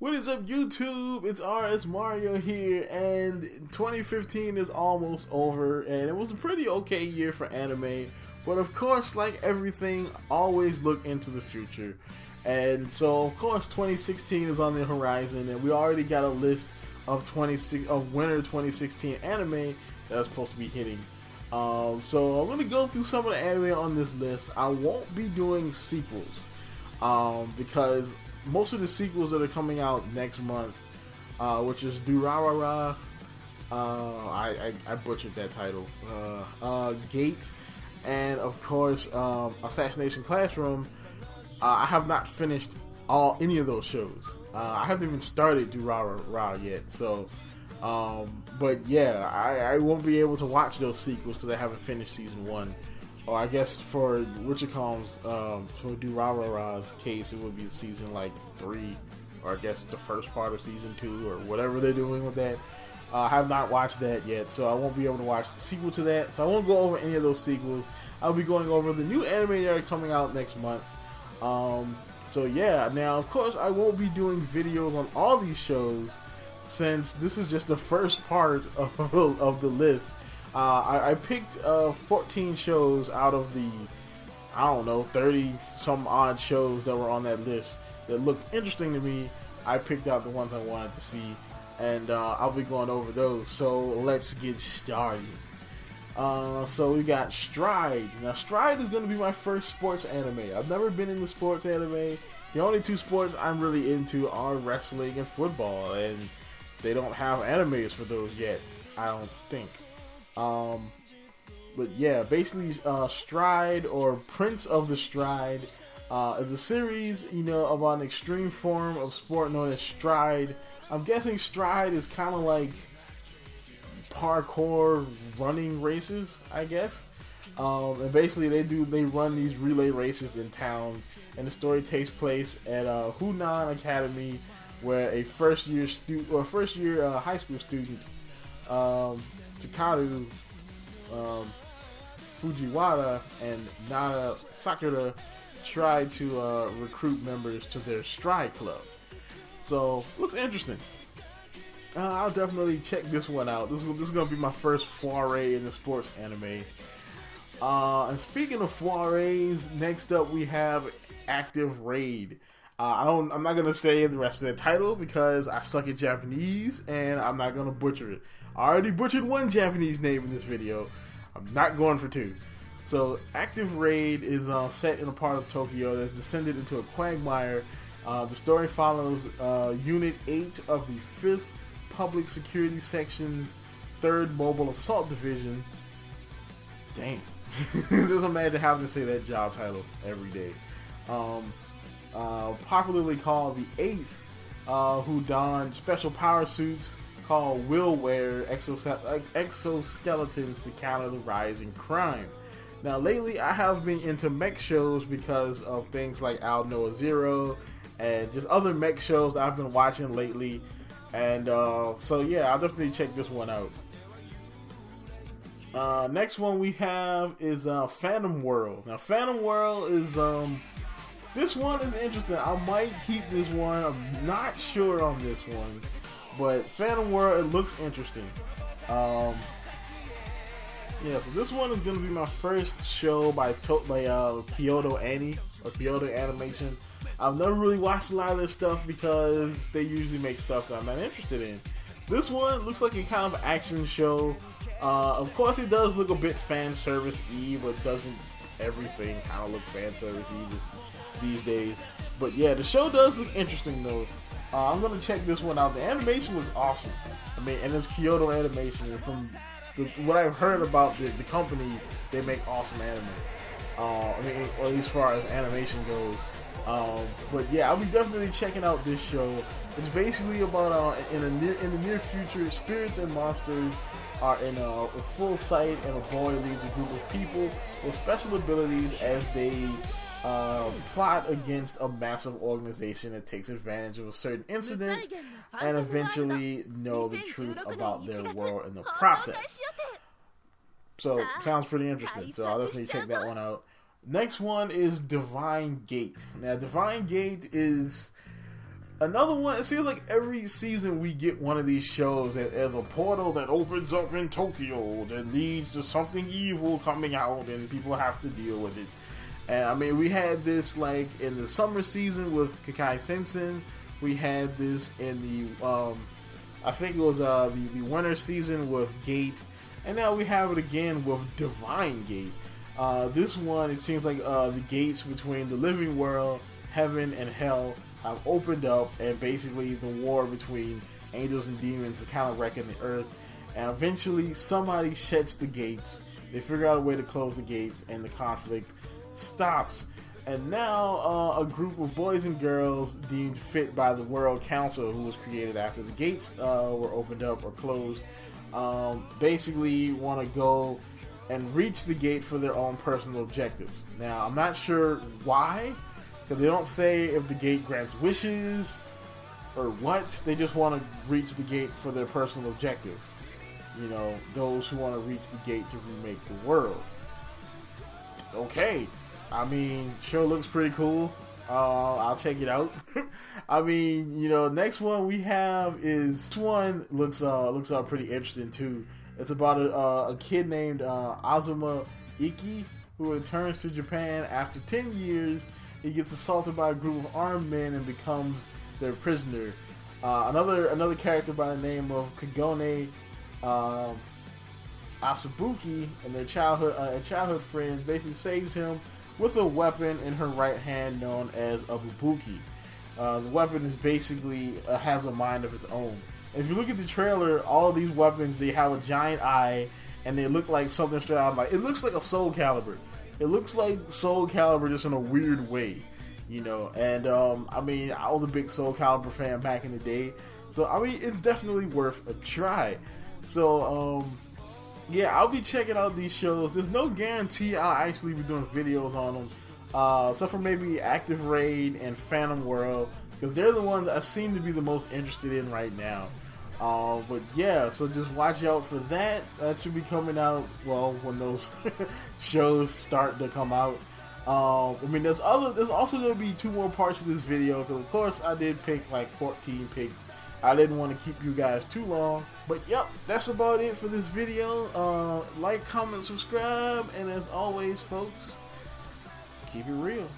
What is up, YouTube? It's RSmario here, and 2015 is almost over, and it was a pretty okay year for anime. But of course, like everything, always look into the future. And so, of course, 2016 is on the horizon, and we already got a list of winter 2016 anime that's supposed to be hitting. So I'm gonna go through some of the anime on this list. I won't be doing sequels because most of the sequels that are coming out next month, which is Durarara, I butchered that title, Gate, and of course Assassination Classroom. I have not finished any of those shows. I haven't even started Durarara yet, so but yeah, I won't be able to watch those sequels because I haven't finished season 1. Or I guess for for Durarara's case, it would be season like 3, or I guess the first part of season 2, or whatever they're doing with that. I have not watched that yet, so I won't be able to watch the sequel to that. So I won't go over any of those sequels. I'll be going over the new anime that are coming out next month. So yeah, now of course I won't be doing videos on all these shows since this is just the first part of the list. I picked 14 shows out of the, I don't know, 30 some odd shows that were on that list that looked interesting to me. I picked out the ones I wanted to see, and I'll be going over those. So let's get started. So we got Stride. Now Stride is going to be my first sports anime. I've never been into sports anime. The only two sports I'm really into are wrestling and football, and they don't have animes for those yet, I don't think. But yeah, basically Stride, or Prince of the Stride, is a series, about an extreme form of sport known as Stride. I'm guessing Stride is kind of like parkour running races, I guess. And basically they run these relay races in towns, and the story takes place at Hunan Academy, where a first year high school student, Takaru Fujiwara and Nana Sakura try to recruit members to their Stride Club. So, looks interesting. I'll definitely check this one out. This is going to be my first foray in the sports anime. And speaking of forays, next up we have Active Raid. I'm not going to say the rest of the title because I suck at Japanese and I'm not going to butcher it. I already butchered one Japanese name in this video. I'm not going for 2. So, Active Raid is set in a part of Tokyo that's descended into a quagmire. The story follows Unit 8 of the 5th Public Security Section's 3rd Mobile Assault Division. Damn. Just imagine having to say that job title every day. Popularly called the 8th, who don special power suits called will wear exoskeletons to counter the rise in crime. Now lately I have been into mech shows because of things like Al Noah Zero and just other mech shows I've been watching lately, and so yeah, I'll definitely check this one out. Next one we have is Phantom World. Now Phantom World is this one is interesting. I might keep this one. I'm not sure on this one. But Phantom World, it looks interesting. Yeah, so this one is going to be my first show by Kyoto Ani, or Kyoto Animation. I've never really watched a lot of their stuff because they usually make stuff that I'm not interested in. This one looks like a kind of action show. Of course, it does look a bit fan service-y, but doesn't everything kind of look fan service-y these days? But yeah, the show does look interesting though. I'm gonna check this one out. The animation was awesome. I mean, and it's Kyoto Animation. And from what I've heard about the company, they make awesome anime. I mean, or at least as far as animation goes. But yeah, I'll be definitely checking out this show. It's basically about in the near future, spirits and monsters are in a full sight, and a boy leads a group of people with special abilities as they plot against a massive organization that takes advantage of a certain incident and eventually know the truth about their world in the process. So, sounds pretty interesting. So, I'll definitely check that one out. Next one is Divine Gate. Now, Divine Gate is Another one, it seems like every season we get one of these shows as a portal that opens up in Tokyo that leads to something evil coming out and people have to deal with it. And I mean, we had this like in the summer season with Kakai Sensen. We had this in the, I think it was the winter season with Gate. And now we have it again with Divine Gate. This one, it seems like the gates between the living world, heaven, and hell have opened up, and basically the war between angels and demons is kind of wrecking the earth. And eventually somebody shuts the gates. They figure out a way to close the gates, and the conflict stops. And now a group of boys and girls deemed fit by the World Council, who was created after the gates were opened up or closed, basically want to go and reach the gate for their own personal objectives. Now, I'm not sure why, because they don't say if the gate grants wishes or what. They just want to reach the gate for their personal objective. You know, those who want to reach the gate to remake the world. Okay, I mean, show looks pretty cool. I'll check it out. I mean, you know, next one we have is, this one looks pretty interesting too. It's about a kid named Azuma Iki, who returns to Japan after 10 years. He gets assaulted by a group of armed men and becomes their prisoner. Another character by the name of Kagone Asabuki and their childhood friends basically saves him with a weapon in her right hand known as a bubuki. The weapon is basically has a mind of its own. If you look at the trailer, all of these weapons, they have a giant eye and they look like something straight out of, like, it looks like a Soul Calibur. It looks like Soul Calibur just in a weird way, you know. And I mean, I was a big Soul Calibur fan back in the day, so I mean, it's definitely worth a try. So yeah, I'll be checking out these shows. There's no guarantee I'll actually be doing videos on them, except for maybe Active Raid and Phantom World, because they're the ones I seem to be the most interested in right now. But yeah, so just watch out for that. That should be coming out, well, when those shows start to come out. I mean, there's also going to be 2 more parts of this video, because of course I did pick like 14 picks. I didn't want to keep you guys too long. But yep, that's about it for this video. Like, comment, subscribe, and as always, folks, keep it real.